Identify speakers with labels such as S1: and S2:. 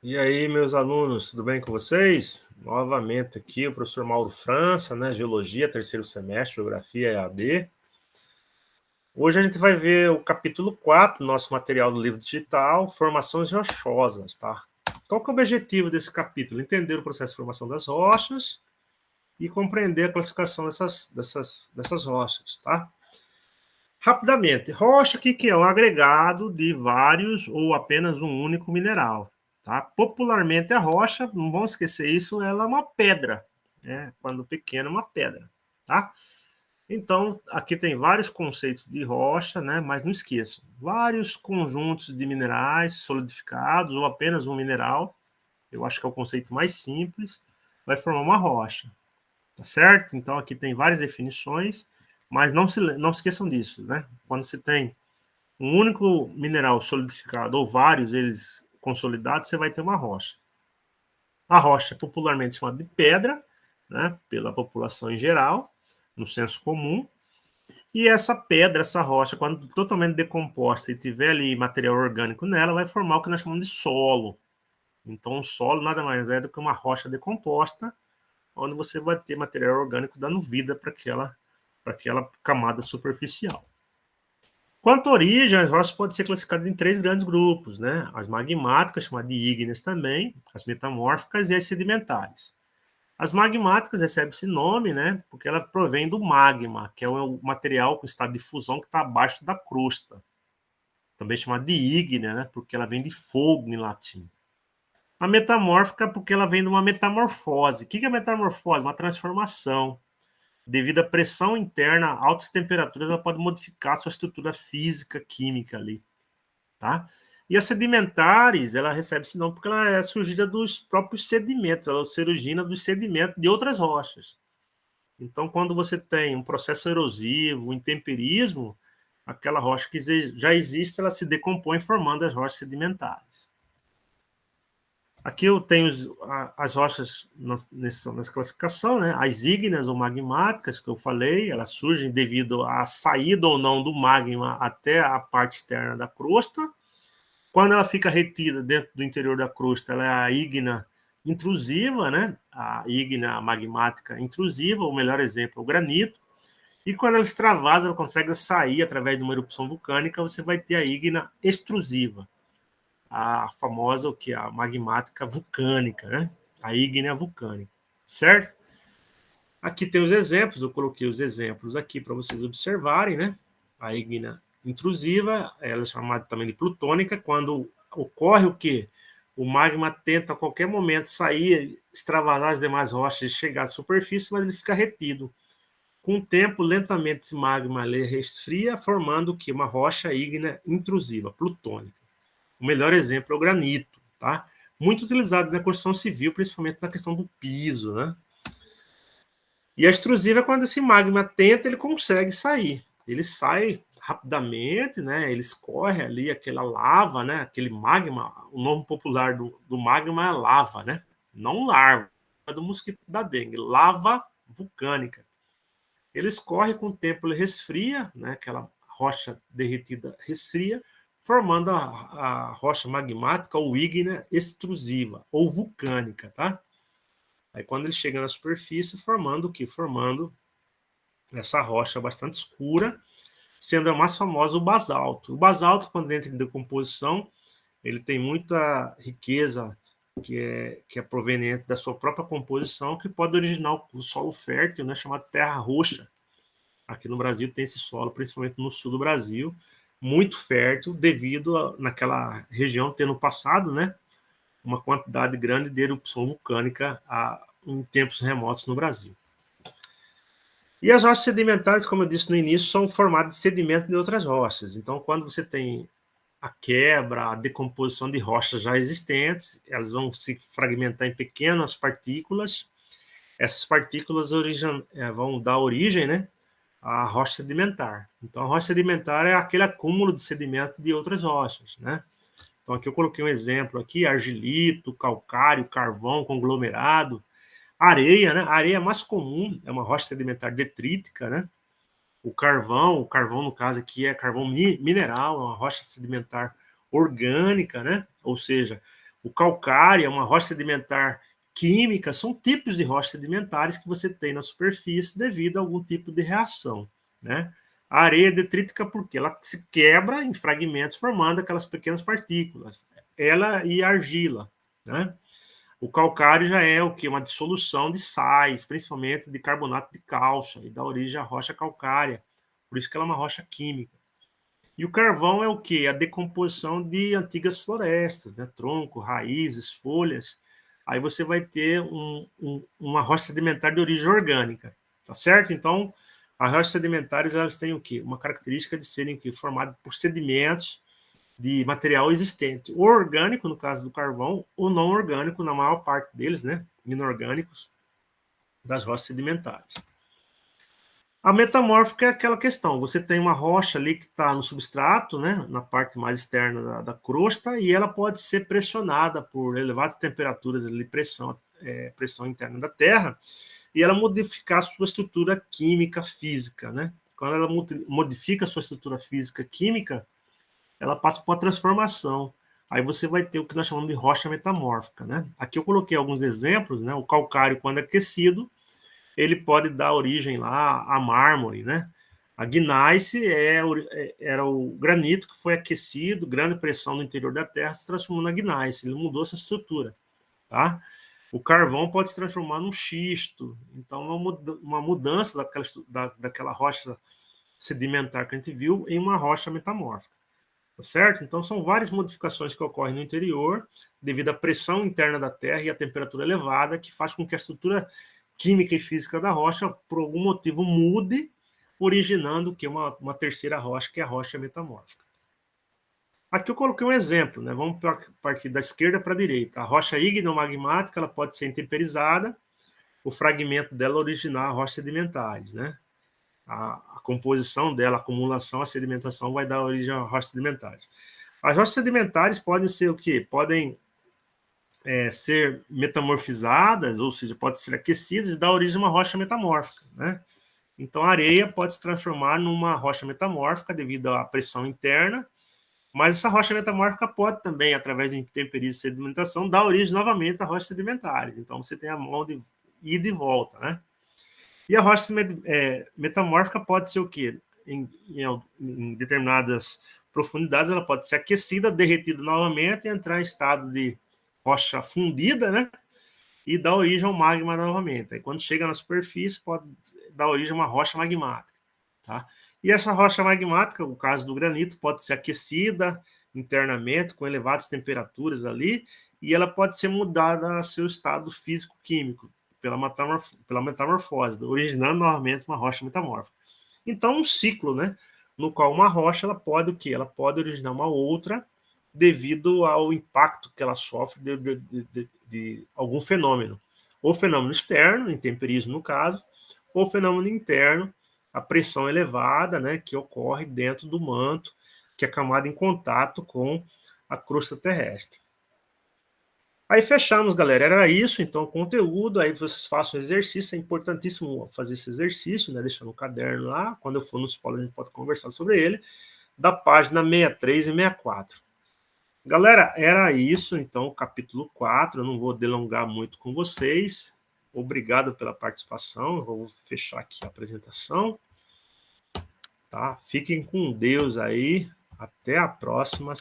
S1: E aí, meus alunos, tudo bem com vocês? Novamente aqui o professor Mauro França, né? Geologia, terceiro semestre, Geografia EAD. Hoje a gente vai ver o capítulo 4 do nosso material do livro digital, Formações Rochosas, tá? Qual que é o objetivo desse capítulo? Entender o processo de formação das rochas e compreender a classificação dessas rochas, tá? Rapidamente, rocha, o que é? Um agregado de vários ou apenas um único mineral. Tá? Popularmente, a rocha, não vamos esquecer isso, ela é uma pedra. Né? Quando pequena, é uma pedra. Tá? Então, aqui tem vários conceitos de rocha, né? Mas não esqueçam, vários conjuntos de minerais solidificados ou apenas um mineral, eu acho que é o conceito mais simples, vai formar uma rocha. Tá certo? Então, aqui tem várias definições, mas não se esqueçam disso, né? Quando você tem um único mineral solidificado ou vários eles consolidados, você vai ter uma rocha. A rocha é popularmente chamada de pedra, né, pela população em geral, no senso comum, e essa pedra, essa rocha, quando totalmente decomposta e tiver ali material orgânico nela, vai formar o que nós chamamos de solo. Então, o solo nada mais é do que uma rocha decomposta, onde você vai ter material orgânico dando vida para aquela camada superficial. Quanto à origem, as rochas podem ser classificadas em três grandes grupos, né? As magmáticas, chamadas de ígneas também, as metamórficas e as sedimentares. As magmáticas recebem esse nome, né? Porque ela provém do magma, que é o material com estado de fusão que está abaixo da crosta. Também chamada de ígnea, né? Porque ela vem de fogo em latim. A metamórfica, porque ela vem de uma metamorfose. O que é metamorfose? Uma transformação. Devido à pressão interna, altas temperaturas, ela pode modificar sua estrutura física, química ali, tá? E as sedimentares, ela recebe esse nome porque ela é surgida dos próprios sedimentos, ela se origina dos sedimentos de outras rochas. Então, quando você tem um processo erosivo, um intemperismo, aquela rocha que já existe, ela se decompõe formando as rochas sedimentares. Aqui eu tenho as rochas nessa classificação, né? As ígneas ou magmáticas, que eu falei, elas surgem devido à saída ou não do magma até a parte externa da crosta. Quando ela fica retida dentro do interior da crosta, ela é a ígnea intrusiva, né? A ígnea magmática intrusiva, o melhor exemplo é o granito. E quando ela extravasa, ela consegue sair através de uma erupção vulcânica, você vai ter a ígnea extrusiva, a famosa, o que é a magmática vulcânica, né? A ígnea vulcânica, certo? Aqui tem os exemplos, eu coloquei os exemplos aqui para vocês observarem, né? A ígnea intrusiva, ela é chamada também de plutônica, quando ocorre o quê? O magma tenta a qualquer momento sair, extravasar as demais rochas e chegar à superfície, mas ele fica retido. Com o tempo, lentamente esse magma resfria, formando o quê? Uma rocha ígnea intrusiva, plutônica. O melhor exemplo é o granito, tá? Muito utilizado na construção civil, principalmente na questão do piso, né? E a extrusiva é quando esse magma tenta, ele consegue sair. Ele sai rapidamente, né? Ele escorre ali aquela lava, né? Aquele magma. O nome popular do magma é lava, né? Não larva do mosquito da dengue, lava vulcânica. Ele escorre com o tempo, ele resfria, né? Aquela rocha derretida resfria, formando a rocha magmática ou ígnea extrusiva ou vulcânica, tá? Aí quando ele chega na superfície, formando o que? Formando essa rocha bastante escura, sendo a mais famosa o basalto. O basalto, quando entra em decomposição, ele tem muita riqueza que é proveniente da sua própria composição, que pode originar o solo fértil, né, chamado terra roxa. Aqui no Brasil tem esse solo, principalmente no sul do Brasil, muito fértil, devido naquela região ter no passado, né, uma quantidade grande de erupção vulcânica em tempos remotos no Brasil. E as rochas sedimentares, como eu disse no início, são formadas de sedimento de outras rochas. Então, quando você tem a quebra, a decomposição de rochas já existentes, elas vão se fragmentar em pequenas partículas. Essas partículas vão dar origem, né, à rocha sedimentar. Então, a rocha sedimentar é aquele acúmulo de sedimento de outras rochas, né? Então, aqui eu coloquei um exemplo aqui, argilito, calcário, carvão, conglomerado, areia, né? A areia mais comum é uma rocha sedimentar detrítica, né? O carvão no caso aqui é carvão mineral, é uma rocha sedimentar orgânica, né? Ou seja, O calcário é uma rocha sedimentar química, são tipos de rochas sedimentares que você tem na superfície devido a algum tipo de reação, né? A areia detrítica, porque ela se quebra em fragmentos, formando aquelas pequenas partículas. Ela e a argila, né? O calcário já é o que? Uma dissolução de sais, principalmente de carbonato de cálcio, e dá origem à rocha calcária. Por isso que ela é uma rocha química. E o carvão é o que? A decomposição de antigas florestas, né? Tronco, raízes, folhas. Aí você vai ter uma rocha sedimentar de origem orgânica, tá certo? Então, as rochas sedimentares, elas têm o quê? Uma característica de serem o quê? Formadas por sedimentos de material existente, ou orgânico, no caso do carvão, ou não orgânico, na maior parte deles, né? Inorgânicos, das rochas sedimentares. A metamórfica é aquela questão, você tem uma rocha ali que está no substrato, né, na parte mais externa da crosta, e ela pode ser pressionada por elevadas temperaturas de pressão interna da Terra, e ela modificar a sua estrutura química física, né? Quando ela modifica a sua estrutura física química, ela passa por uma transformação. Aí você vai ter o que nós chamamos de rocha metamórfica, né? Aqui eu coloquei alguns exemplos, né? O calcário, quando é aquecido, ele pode dar origem lá a mármore, né? A gneiss era o granito que foi aquecido, grande pressão no interior da Terra, se transformou na gneiss, ele mudou essa estrutura, tá? O carvão pode se transformar num xisto, então uma mudança daquela rocha sedimentar que a gente viu em uma rocha metamórfica, tá certo? Então são várias modificações que ocorrem no interior devido à pressão interna da Terra e à temperatura elevada, que faz com que a estrutura química e física da rocha, por algum motivo, mude, originando que uma terceira rocha, que é a rocha metamórfica. Aqui eu coloquei um exemplo, né? Vamos partir da esquerda para a direita. A rocha ignomagmática, ela pode ser intemperizada, o fragmento dela originar rochas sedimentares, né? A composição dela, a acumulação, a sedimentação vai dar origem a rochas sedimentares. As rochas sedimentares podem ser o quê? Podem ser metamorfizadas, ou seja, podem ser aquecidas e dar origem a uma rocha metamórfica, né? Então, a areia pode se transformar numa rocha metamórfica devido à pressão interna, mas essa rocha metamórfica pode também, através de intempéries e sedimentação, dar origem novamente a rochas sedimentares. Então, você tem a mão de ida e volta, né? E a rocha metamórfica pode ser o quê? Em determinadas profundidades, ela pode ser aquecida, derretida novamente e entrar em estado de rocha fundida, né? E dar origem ao magma novamente. Aí, quando chega na superfície, pode dar origem a uma rocha magmática, tá? E essa rocha magmática, no caso do granito, pode ser aquecida internamente, com elevadas temperaturas ali, e ela pode ser mudada a seu estado físico-químico, pela metamorfose, originando novamente uma rocha metamórfica. Então, um ciclo, né? No qual uma rocha ela pode o quê? Ela pode originar uma outra devido ao impacto que ela sofre de algum fenômeno. Ou fenômeno externo, intemperismo no caso, ou fenômeno interno, a pressão elevada, né, que ocorre dentro do manto, que é camada em contato com a crosta terrestre. Aí fechamos, galera. Era isso, então, o conteúdo. Aí vocês façam exercício. É importantíssimo fazer esse exercício, né? Deixar no caderno lá. Quando eu for no spoiler, a gente pode conversar sobre ele. Da página 63 e 64. Galera, era isso, então, o capítulo 4. Eu não vou delongar muito com vocês. Obrigado pela participação. Eu vou fechar aqui a apresentação. Tá? Fiquem com Deus aí. Até a próxima.